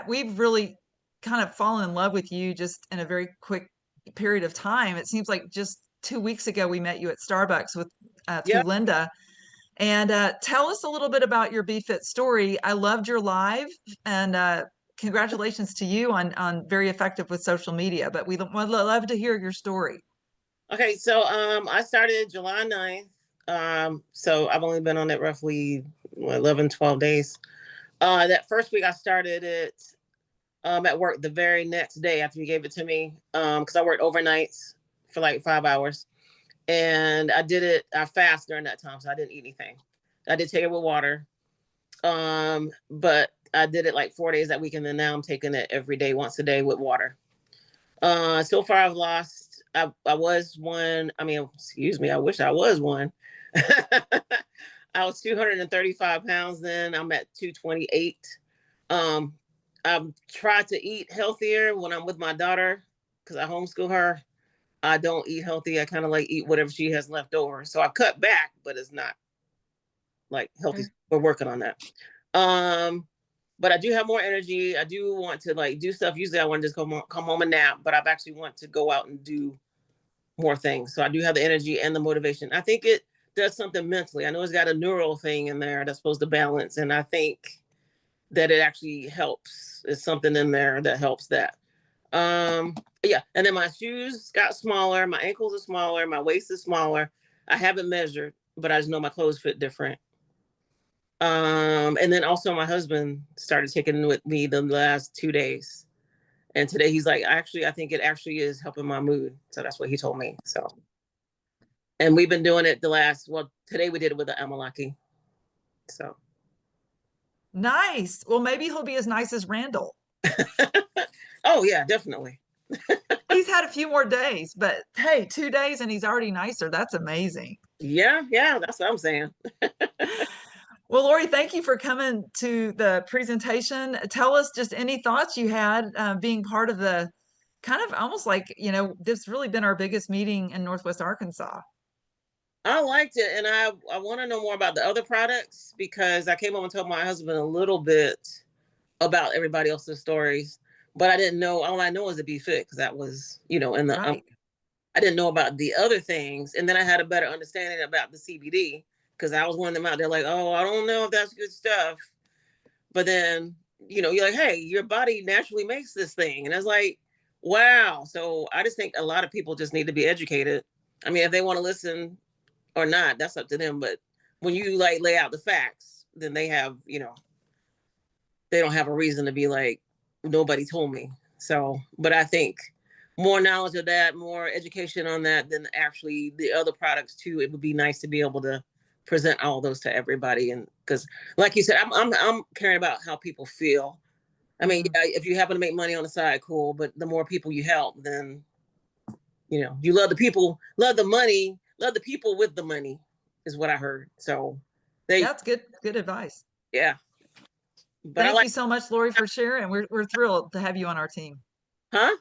we've really kind of fallen in love with you just in a very quick period of time. It seems like just 2 weeks ago we met you at Starbucks with through Yep. Linda. And tell us a little bit about your BFit story. I loved your live, and congratulations to you on very effective with social media. But we would love to hear your story. Okay, so I started July 9th. So I've only been on it roughly 11, 12 days. That first week I started it at work the very next day after you gave it to me, because I worked overnights for like 5 hours. And I fasted during that time, so I didn't eat anything. I did take it with water. But I did it like 4 days that week, and then now I'm taking it every day, once a day with water. So far I've lost, I was one, I mean, excuse me, I wish I was one. I was 235 pounds then, I'm at 228. I've tried to eat healthier when I'm with my daughter, because I homeschool her. I don't eat healthy. I kind of like eat whatever she has left over. So I cut back, but it's not like healthy. Okay. We're working on that. But I do have more energy. I do want to like do stuff. Usually I want to just come home and nap, but I've actually want to go out and do more things. So I do have the energy and the motivation. I think it does something mentally. I know it's got a neural thing in there that's supposed to balance. And I think that it actually helps. It's something in there that helps that. Yeah, and then my shoes got smaller, my ankles are smaller, my waist is smaller. I haven't measured, but I just know my clothes fit different. And then also my husband started taking with me the last 2 days, and today he's like, actually, I think it actually is helping my mood. So that's what he told me. So, and we've been doing it today we did it with the Amalaki. So Nice. Well, maybe he'll be as nice as Randall. oh yeah, definitely. He's had a few more days, but hey, 2 days and he's already nicer. That's amazing. Yeah, that's what I'm saying. Well, Lori, thank you for coming to the presentation. Tell us just any thoughts you had being part of the kind of almost like, this really been our biggest meeting in Northwest Arkansas. I liked it, and I want to know more about the other products, because I came home and told my husband a little bit about everybody else's stories, but I didn't know. All I know is the BFit, because that was, in the. Right. I didn't know about the other things, and then I had a better understanding about the CBD, because I was one of them out there like, oh, I don't know if that's good stuff, but then you're like, hey, your body naturally makes this thing, and I was like, wow. So I just think a lot of people just need to be educated. I mean, if they want to listen or not, that's up to them. But when you like lay out the facts, then they have, they don't have a reason to be like, nobody told me. So, but I think more knowledge of that, more education on that than actually the other products too. It would be nice to be able to present all those to everybody. And because like you said, I'm caring about how people feel. I mean, if you happen to make money on the side, cool. But the more people you help, then, you love the people, love the money, love the people with the money is what I heard. So that's good advice. Yeah. But Thank you so much, Lori, for sharing. We're thrilled to have you on our team. Huh?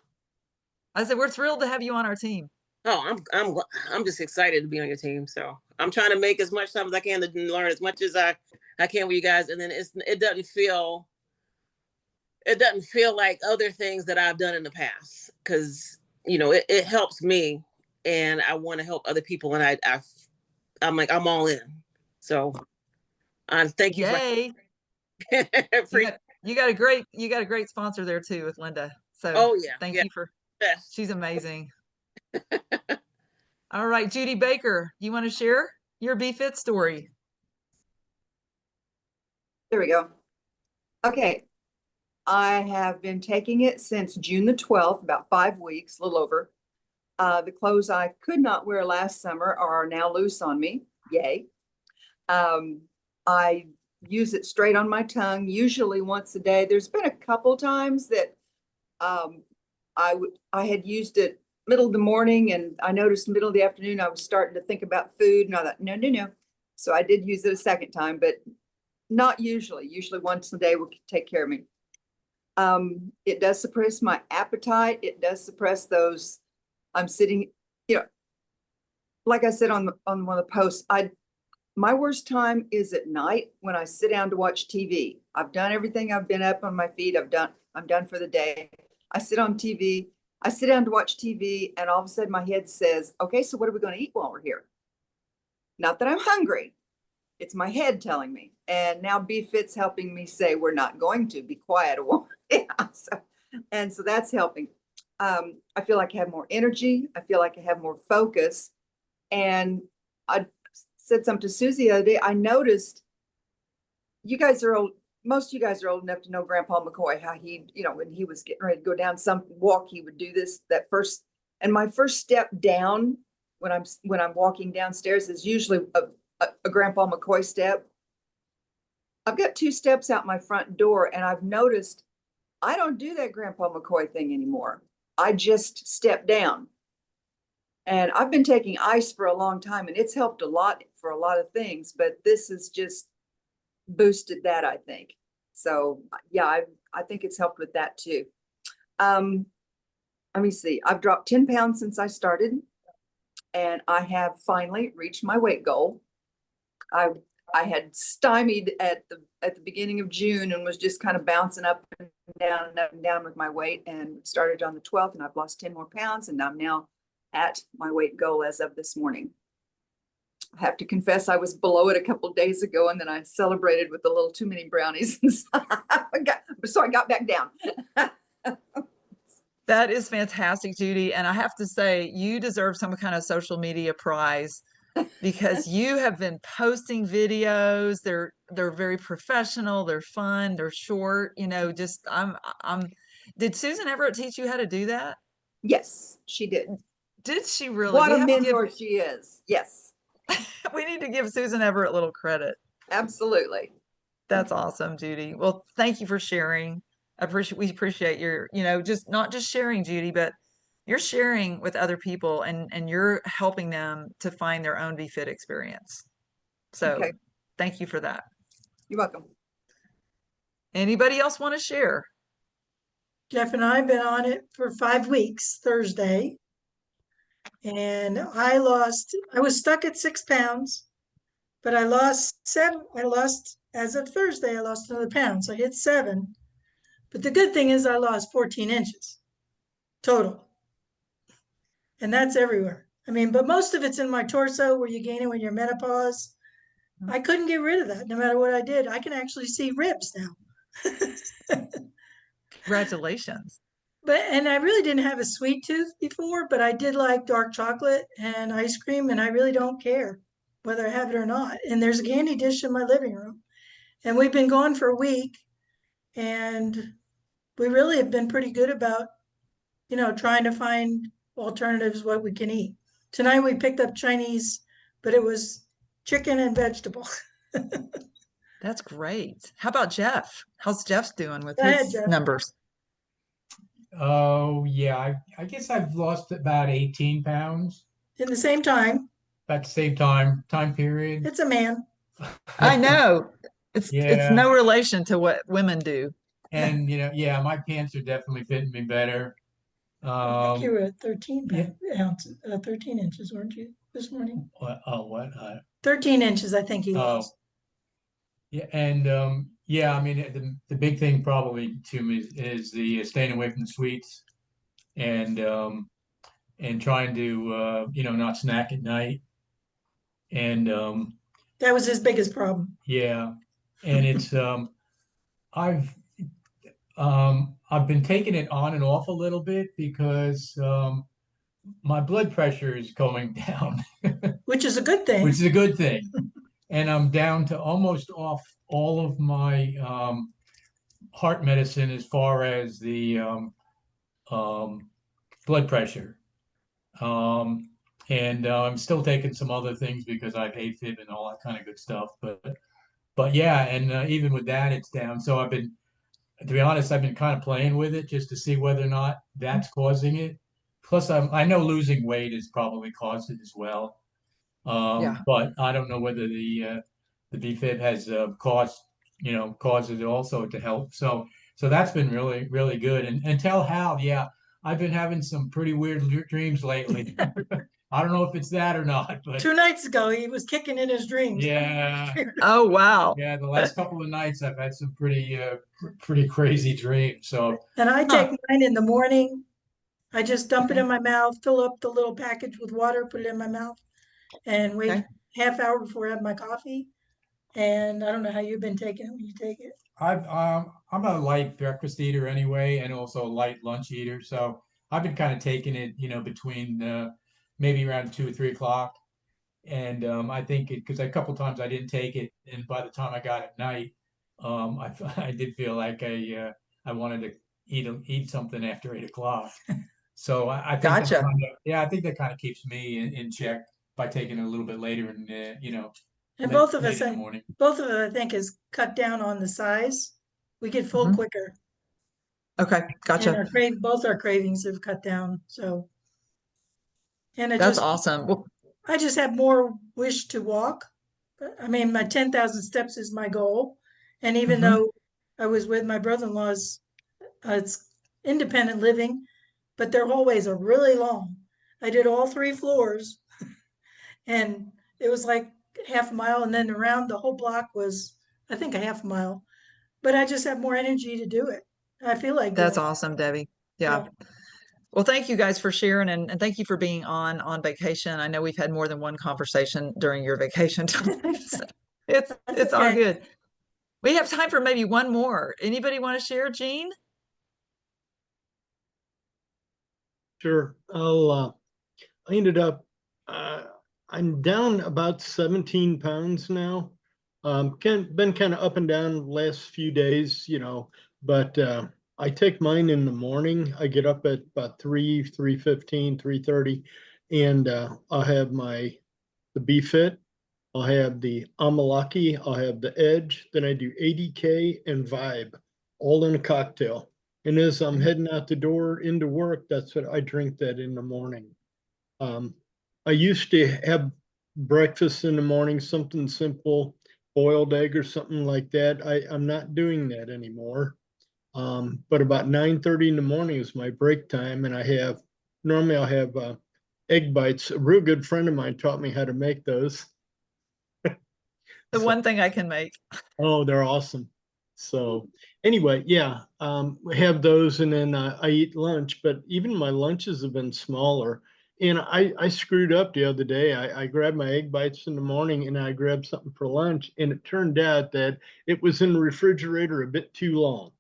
I said we're thrilled to have you on our team. Oh, I'm just excited to be on your team. So I'm trying to make as much time as I can to learn as much as I can with you guys. And then it doesn't feel like other things that I've done in the past, because it helps me, and I want to help other people, and I'm like, I'm all in. So thank you. Yay. You got a great sponsor there too with Linda. So thank you for she's amazing. All right, Judy Baker, you want to share your BFit story? There we go. Okay. I have been taking it since June the 12th, about 5 weeks, a little over. The clothes I could not wear last summer are now loose on me. Yay. I use it straight on my tongue, usually once a day. There's been a couple times that I had used it middle of the morning, and I noticed middle of the afternoon I was starting to think about food, and I thought, no. So I did use it a second time, but not usually. Usually once a day will take care of me. It does suppress my appetite. It does suppress those. I'm sitting, like I said on one of the posts, my worst time is at night when I sit down to watch TV. I've done everything. I've been up on my feet. I'm done for the day. I sit on TV. I sit down to watch TV, and all of a sudden my head says, okay, so what are we going to eat while we're here? Not that I'm hungry. It's my head telling me. And now BFit's helping me say, we're not going to be quiet. So that's helping. I feel like I have more energy. I feel like I have more focus. And I said something to Susie the other day. I noticed you guys are old. Most of you guys are old enough to know Grandpa McCoy, how he, when he was getting ready to go down some walk, he would do this, and my first step down when I'm walking downstairs is usually a Grandpa McCoy step. I've got 2 steps out my front door, and I've noticed I don't do that Grandpa McCoy thing anymore. I just step down. And I've been taking ice for a long time, and it's helped a lot for a lot of things, but this has just boosted that, I think. So yeah, I think it's helped with that too. Let me see. I've dropped 10 pounds since I started, and I have finally reached my weight goal. I had stymied at the beginning of June and was just kind of bouncing up and down with my weight, and started on the 12th, and I've lost 10 more pounds, and I'm now at my weight goal as of this morning. I have to confess I was below it a couple of days ago, and then I celebrated with a little too many brownies. So I got back down. That is fantastic, Judy. And I have to say, you deserve some kind of social media prize because you have been posting videos. They're very professional. They're fun. They're short. Did Susan Everett teach you how to do that? Yes, she did. Did she really? What a mentor she is. Yes. We need to give Susan Everett a little credit. Absolutely. That's awesome, Judy. Well, thank you for sharing. We appreciate your, just not just sharing, Judy, but you're sharing with other people, and you're helping them to find their own BFit experience. So Okay. Thank you for that. You're welcome. Anybody else want to share? Jeff and I have been on it for 5 weeks, Thursday. And I was stuck at 6 pounds, but I lost 7. As of Thursday, I lost another pound. So I hit 7. But the good thing is I lost 14 inches total. And that's everywhere. I mean, but most of it's in my torso where you gain it when you're menopause. I couldn't get rid of that no matter what I did. I can actually see ribs now. Congratulations. And I really didn't have a sweet tooth before, but I did like dark chocolate and ice cream, and I really don't care whether I have it or not. And there's a candy dish in my living room. And we've been gone for a week, and we really have been pretty good about, trying to find alternatives, what we can eat. Tonight we picked up Chinese, but it was chicken and vegetable. That's great. How about Jeff? How's Jeff doing with Go ahead, his Jeff. numbers? Oh, yeah. I guess I've lost about 18 pounds In the same time. at the same time period. It's a man. I know. It's Yeah. no relation to what women do. And, yeah, my pants are definitely fitting me better. I think you were at 13 yeah. ounces, 13 inches, weren't you, this morning? What? 13 inches, I think he lost. Yeah, and yeah, I mean the big thing probably to me is the staying away from the sweets, and trying to not snack at night, and That was his biggest problem. yeah, and it's I've been taking it on and off a little bit because my blood pressure is going down, Which is a good thing. which is a good thing. And I'm down to almost off all of my heart medicine as far as the blood pressure. And I'm still taking some other things because I have AFib and all that kind of good stuff. But yeah, and even with that, it's down. So to be honest, I've been kind of playing with it just to see whether or not that's causing it. Plus, I know losing weight has probably caused it as well. Yeah. But I don't know whether the BFib has caused it also to help. So that's been really, really good. And tell Hal, yeah, I've been having some pretty weird dreams lately. I don't know if it's that or not, but 2 nights ago, he was kicking in his dreams. yeah, Oh, wow. yeah. The last couple of nights, I've had some pretty crazy dreams. So And I Huh. take mine in the morning. I just dump it in my mouth, fill up the little package with water, put it in my mouth, and wait Okay. half hour before I have my coffee. And I don't know how you've been taking it when you take it. I'm a light breakfast eater anyway, and also a light lunch eater. So I've been kind of taking it, between maybe around 2 or 3 o'clock. And I think because a couple times I didn't take it, and by the time I got at night, I did feel like I wanted to eat something after 8 o'clock. So I think that Gotcha. I think that kind of keeps me in check by taking it a little bit later and And late, both of late us, in the morning. I think, has cut down on the size. We get full Mhm. quicker, Okay. and Gotcha. both our cravings have cut down. So, and That's awesome. Well, I just have more wish to walk. I mean, my 10,000 steps is my goal. And even mhm. though I was with my brother-in-law's, it's independent living, but their hallways are really long. I did all 3 floors and it was like half a mile. And then around the whole block was, I think, a half mile. But I just have more energy to do it. I feel like doing That's it. awesome, Debbie. Yeah. Yeah. Well, thank you guys for sharing and thank you for being on vacation. I know we've had more than one conversation during your vacation time. So it's That's it's all okay. good. We have time for maybe one more. Anybody want to share, Jean? Sure. I ended up, uh, I'm down about 17 pounds now. Been kind of up and down the last few days, but I take mine in the morning. I get up at about 3:15, 3:30, and I'll have the B-Fit. I'll have the Amalaki. I'll have the Edge. Then I do ADK and Vibe, all in a cocktail. And as I'm heading out the door into work, that's what I drink that in the morning. Um, I used to have breakfast in the morning, something simple, boiled egg or something like that. I'm not doing that anymore. But about 9:30 in the morning is my break time, and normally I'll have egg bites. A real good friend of mine taught me how to make those. The So, one thing I can make. oh, they're awesome. So anyway, yeah, we have those, and then I eat lunch. But even my lunches have been smaller. And I screwed up the other day. I grabbed my egg bites in the morning, and I grabbed something for lunch, and it turned out that it was in the refrigerator a bit too long.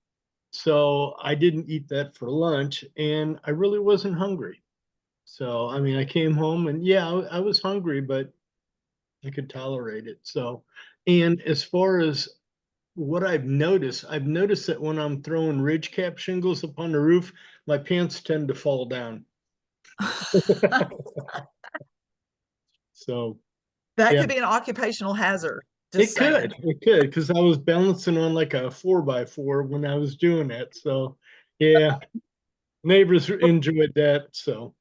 So I didn't eat that for lunch, and I really wasn't hungry. So I mean, I came home, and yeah, I was hungry, but I could tolerate it. So, and as far as what I've noticed that when I'm throwing ridge cap shingles up on the roof, my pants tend to fall down. So That yeah, could be an occupational hazard. Just it saying. could, because I was balancing on like a 4x4 when I was doing that. So yeah, neighbors enjoyed that. So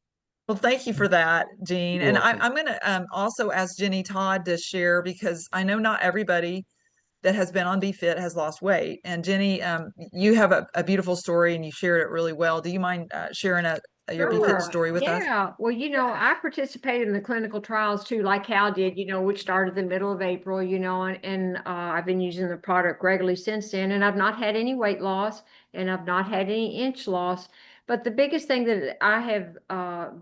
Well, thank you for that, Jean. you're And welcome. I'm going to also ask Jenny Todd to share because I know not everybody that has been on BeFit has lost weight. And Jenny, you have a beautiful story and you shared it really well. Do you mind sharing your BeFit Sure. story with us? Yeah. Well, I participated in the clinical trials too, like Cal did, which started the middle of April, and I've been using the product regularly since then, and I've not had any weight loss and I've not had any inch loss. But the biggest thing that I have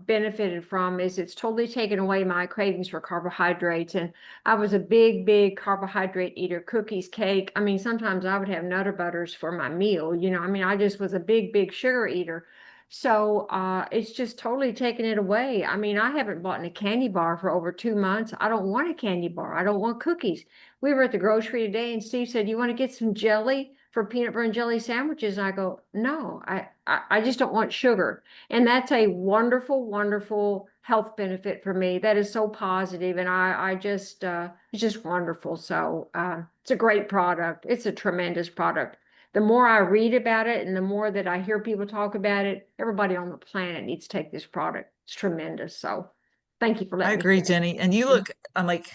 benefited from is it's totally taken away my cravings for carbohydrates. And I was a big, big carbohydrate eater, cookies, cake. I mean, sometimes I would have Nutter Butters for my meal, I mean, I just was a big, big sugar eater. So it's just totally taken it away. I mean, I haven't bought a candy bar for over 2 months. I don't want a candy bar. I don't want cookies. We were at the grocery today and Steve said, "You want to get some jelly for peanut butter and jelly sandwiches?" I go, "No, I just don't want sugar." And that's a wonderful, wonderful health benefit for me. That is so positive, and I just it's just wonderful. So it's a great product. It's a tremendous product. The more I read about it and the more that I hear people talk about it, everybody on the planet needs to take this product. It's tremendous. So thank you for I letting me agree, share. Jenny. And you look, I'm like,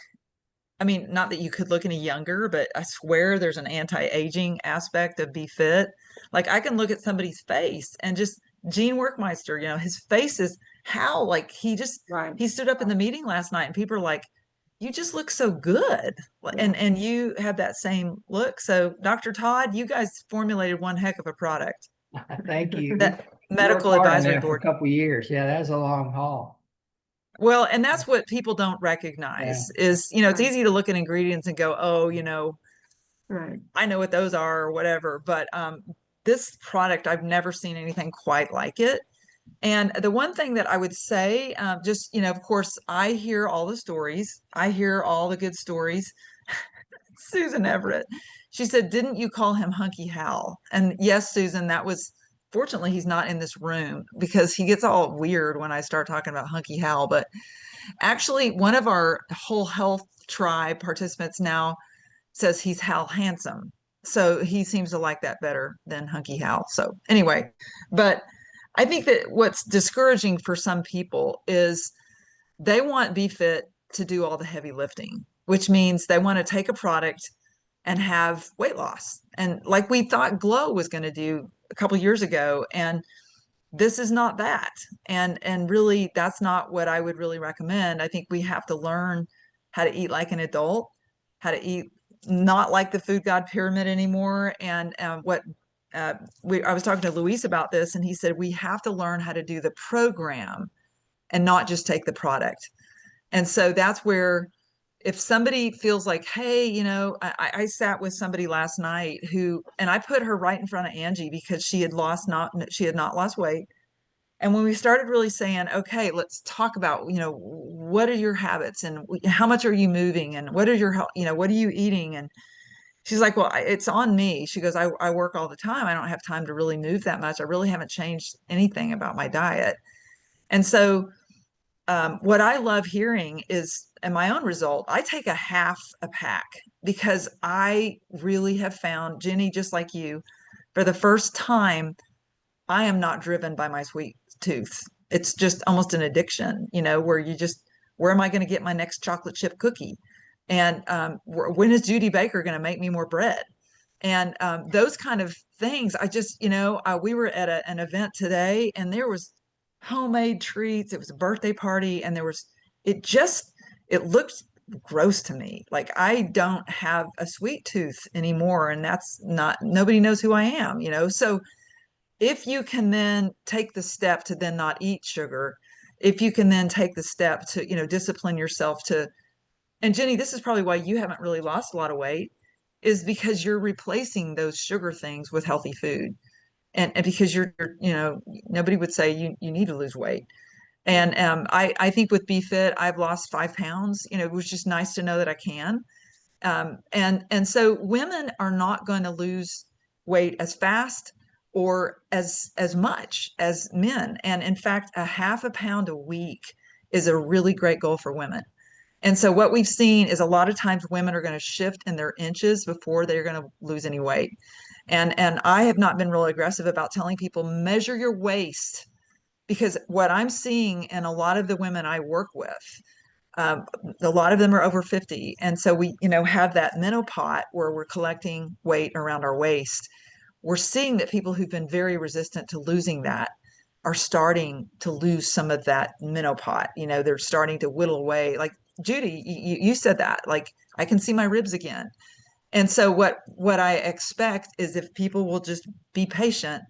I mean, not that you could look any younger, but I swear there's an anti-aging aspect of BeFit. Like I can look at somebody's face and just Gene Workmeister, his face is Hal, like he stood up in the meeting last night and people are like, you just look so good. And you have that same look. So Dr. Todd, you guys formulated one heck of a product. Thank you. That We medical worked hard on advisory that for a board. couple of years. Yeah, that's a long haul. Well, and that's what people don't recognize is, it's easy to look at ingredients and go, oh, Right. I know what those are or whatever. But this product, I've never seen anything quite like it. And the one thing that I would say, just, of course, I hear all the stories. I hear all the good stories. Susan Everett, she said, didn't you call him Hunky Hal? And yes, Susan, that was, fortunately, he's not in this room because he gets all weird when I start talking about Hunky Hal. But actually, one of our whole health tribe participants now says he's Hal Handsome. So he seems to like that better than Hunky Hal. So anyway, but I think that what's discouraging for some people is they want BeFit to do all the heavy lifting, which means they want to take a product and have weight loss. And like we thought Glow was going to do a couple years ago. And this is not that. And really, that's not what I would really recommend. I think we have to learn how to eat like an adult, how to eat not like the food god pyramid anymore. And I was talking to Luis about this, and he said we have to learn how to do the program and not just take the product. And so that's where, if somebody feels like, hey, I sat with somebody last night and I put her right in front of Angie because she had not lost weight. And when we started really saying, okay, let's talk about, what are your habits and how much are you moving and what are what are you eating? And she's like, well, it's on me. She goes, I work all the time. I don't have time to really move that much. I really haven't changed anything about my diet. And so what I love hearing is, in my own result, I take a half a pack because I really have found, Jenny, just like you, for the first time, I am not driven by my sweet tooth. It's just almost an addiction, where am I going to get my next chocolate chip cookie? And when is Judy Baker going to make me more bread? And those kind of things, I just, we were at an event today and there was homemade treats. It was a birthday party and it looked gross to me. Like I don't have a sweet tooth anymore. And nobody knows who I am, So if you can then take the step to then not eat sugar, if you can then take the step to, discipline yourself and Jenny, this is probably why you haven't really lost a lot of weight, is because you're replacing those sugar things with healthy food. And because nobody would say you need to lose weight. And I think with BeFit, I've lost 5 pounds. It was just nice to know that I can. And so women are not going to lose weight as fast or as much as men. And in fact, a half a pound a week is a really great goal for women. And so what we've seen is a lot of times women are going to shift in their inches before they're going to lose any weight. And I have not been really aggressive about telling people measure your waist, because what I'm seeing in a lot of the women I work with, a lot of them are over 50. And so we, have that menopot where we're collecting weight around our waist. We're seeing that people who've been very resistant to losing that are starting to lose some of that menopot. They're starting to whittle away. Like Judy, you said that, like, I can see my ribs again. And so what I expect is if people will just be patient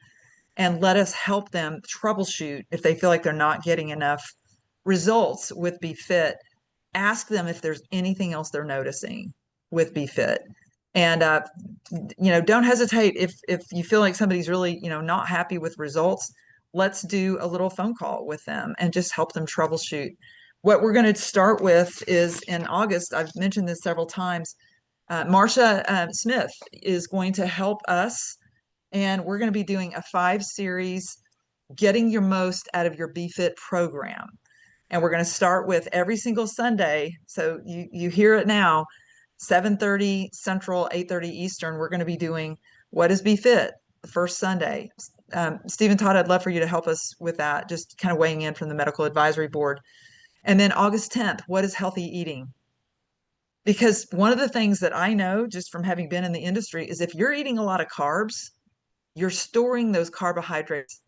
and let us help them troubleshoot if they feel like they're not getting enough results with BeFit, ask them if there's anything else they're noticing with BeFit. And don't hesitate if you feel like somebody's really, not happy with results. Let's do a little phone call with them and just help them troubleshoot. What we're going to start with is in August, I've mentioned this several times, Marcia Smith is going to help us, and we're going to be doing a 5-series getting your most out of your BeFit program. And we're going to start with every single Sunday. So you hear it now, 7:30 Central, 8:30 Eastern. We're going to be doing What is BeFit the first Sunday. Stephen Todd, I'd love for you to help us with that, just kind of weighing in from the Medical Advisory Board. And then August 10th, what is healthy eating? Because one of the things that I know just from having been in the industry is if you're eating a lot of carbs, you're storing those carbohydrates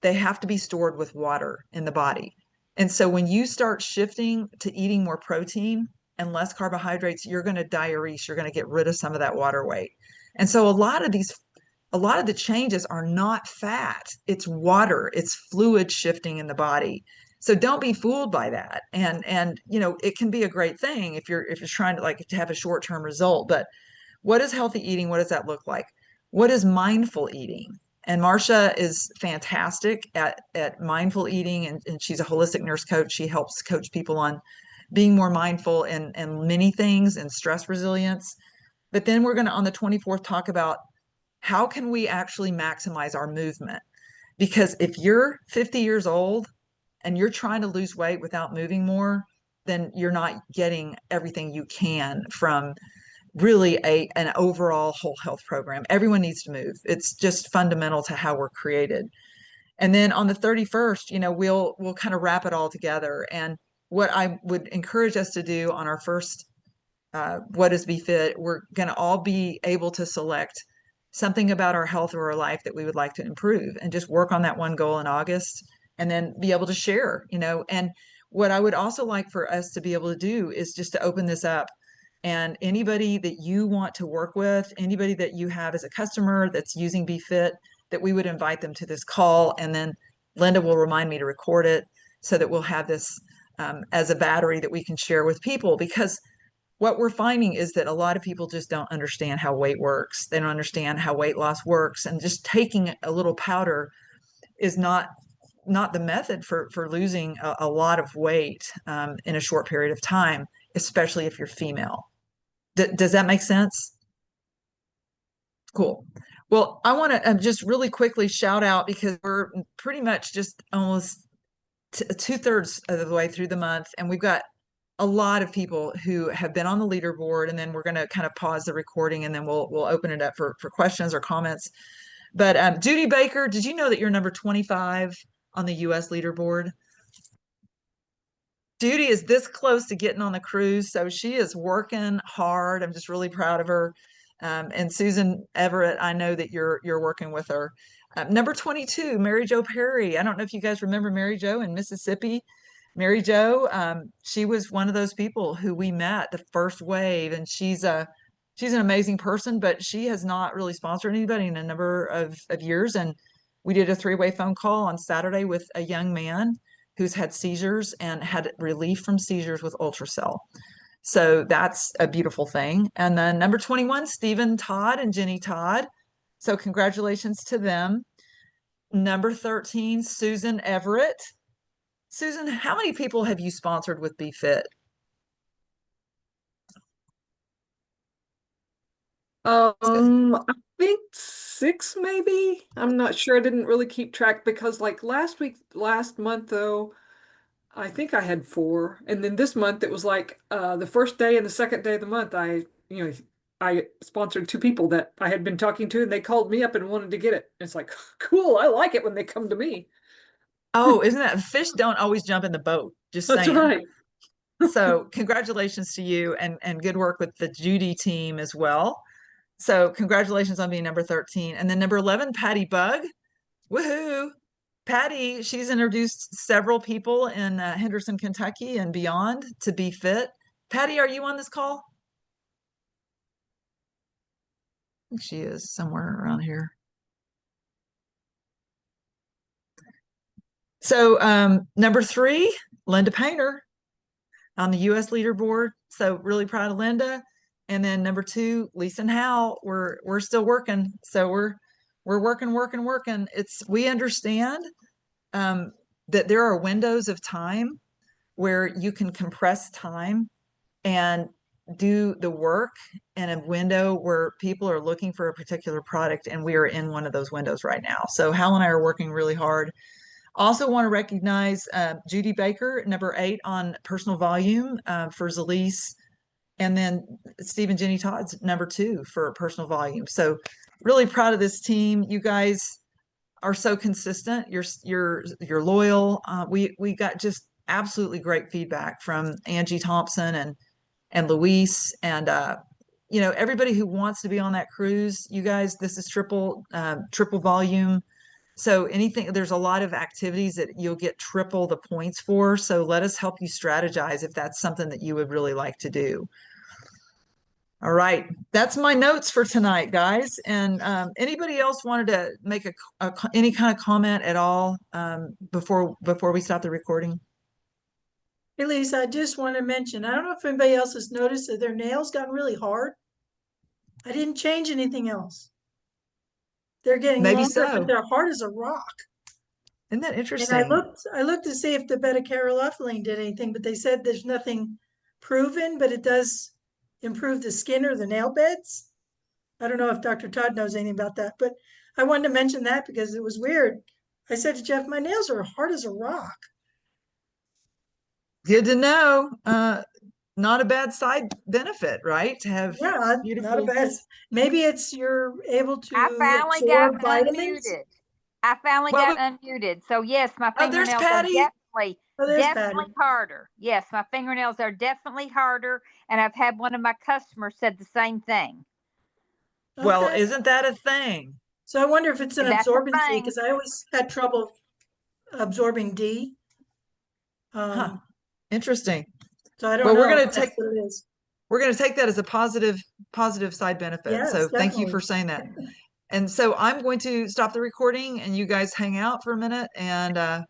they have to be stored with water in the body. And so when you start shifting to eating more protein and less carbohydrates, you're going to diurese, you're going to get rid of some of that water weight. And so a lot of the changes are not fat, it's water, it's fluid shifting in the body. So don't be fooled by that. And it can be a great thing if you're trying to have a short-term result, but what is healthy eating? What does that look like? What is mindful eating? And Marcia is fantastic at mindful eating, and she's a holistic nurse coach. She helps coach people on being more mindful and many things and stress resilience. But then we're going to, on the 24th, talk about how can we actually maximize our movement? Because if you're 50 years old and you're trying to lose weight without moving more, then you're not getting everything you can from really an overall whole health program. Everyone needs to move. It's just fundamental to how we're created. And then on the 31st, we'll kind of wrap it all together. And what I would encourage us to do on our first What is Be Fit, we're going to all be able to select something about our health or our life that we would like to improve, and just work on that one goal in August, and then be able to share. And what I would also like for us to be able to do is just to open this up, and anybody that you want to work with, anybody that you have as a customer that's using Be Fit, that we would invite them to this call. And then Linda will remind me to record it so that we'll have this as a battery that we can share with people. Because what we're finding is that a lot of people just don't understand how weight works. They don't understand how weight loss works. And just taking a little powder is not the method for losing a lot of weight in a short period of time, especially if you're female. Does that make sense? Cool. Well, I want to just really quickly shout out, because we're pretty much just almost 2/3 of the way through the month, and we've got a lot of people who have been on the leaderboard. And then we're going to kind of pause the recording, and then we'll open it up for questions or comments. But Judy Baker, did you know that you're number 25 on the US leaderboard? Judy is this close to getting on the cruise, so she is working hard. I'm just really proud of her. And Susan Everett, I know that you're working with her. Number 22, Mary Jo Perry. I don't know if you guys remember Mary Jo in Mississippi. Mary Jo, she was one of those people who we met the first wave, and she's an amazing person, but she has not really sponsored anybody in a number of years. And we did a 3-way phone call on Saturday with a young man who's had seizures and had relief from seizures with Ultracell. So that's a beautiful thing. And then number 21, Stephen Todd and Jenny Todd. So congratulations to them. Number 13, Susan Everett. Susan, how many people have you sponsored with Be Fit? I think 6 maybe. I'm not sure. I didn't really keep track because like last month though, I think I had 4. And then this month it was like the first day and the second day of the month I sponsored 2 people that I had been talking to, and they called me up and wanted to get it. It's like, cool, I like it when they come to me. Oh, isn't that fish don't always jump in the boat? Just That's saying. right. So congratulations to you, and good work with the Judy team as well. So congratulations on being number 13. And then number 11, Patty Bug. Woohoo! Patty, she's introduced several people in Henderson, Kentucky and beyond to Be Fit. Patty, are you on this call? I think she is somewhere around here. So number 3, Linda Painter on the US leaderboard. So really proud of Linda. And then number 2, Lisa and Hal. We're still working. So we're working. We understand that there are windows of time where you can compress time and do the work in a window where people are looking for a particular product, and we are in one of those windows right now. So Hal and I are working really hard. Also want to recognize Judy Baker, number 8 on personal volume for Zalise, and then Steve and Jenny Todd's number 2 for personal volume. So really proud of this team. You guys are so consistent. You're loyal. We got just absolutely great feedback from Angie Thompson and Luis, and everybody who wants to be on that cruise. You guys, this is triple volume. So there's a lot of activities that you'll get triple the points for. So let us help you strategize if that's something that you would really like to do. All right, that's my notes for tonight, guys. And anybody else wanted to make any kind of comment at all before we stop the recording? Hey, Lisa, I just want to mention, I don't know if anybody else has noticed that their nails gotten really hard. I didn't change anything else. They're getting Maybe longer, so. but they're hard as a rock. Isn't that And interesting? I looked to see if the beta-carotene did anything, but they said there's nothing proven, but it does improve the skin or the nail beds. I don't know if Dr. Todd knows anything about that, but I wanted to mention that because it was weird. I said to Jeff, my nails are hard as a rock. Good to know. Not a bad side benefit, right? To have Yeah, beautiful. not a bad. Maybe it's you're able to I finally got absorb vitamins. unmuted. I finally Well, got unmuted. So yes, my Oh, there's fingernails are Patty. definitely Oh, there's definitely Patty. harder. Yes, my fingernails are definitely harder, and I've had one of my customers said the same thing. Well, Okay. isn't that a thing? So I wonder if it's an That's a absorbency thing. because I always had trouble absorbing D. Huh. Interesting. So I don't Well, know we're going if to that's take what it is. we're going to take that as a positive side benefit. Yes, So thank you definitely. for saying that. And so I'm going to stop the recording and you guys hang out for a minute and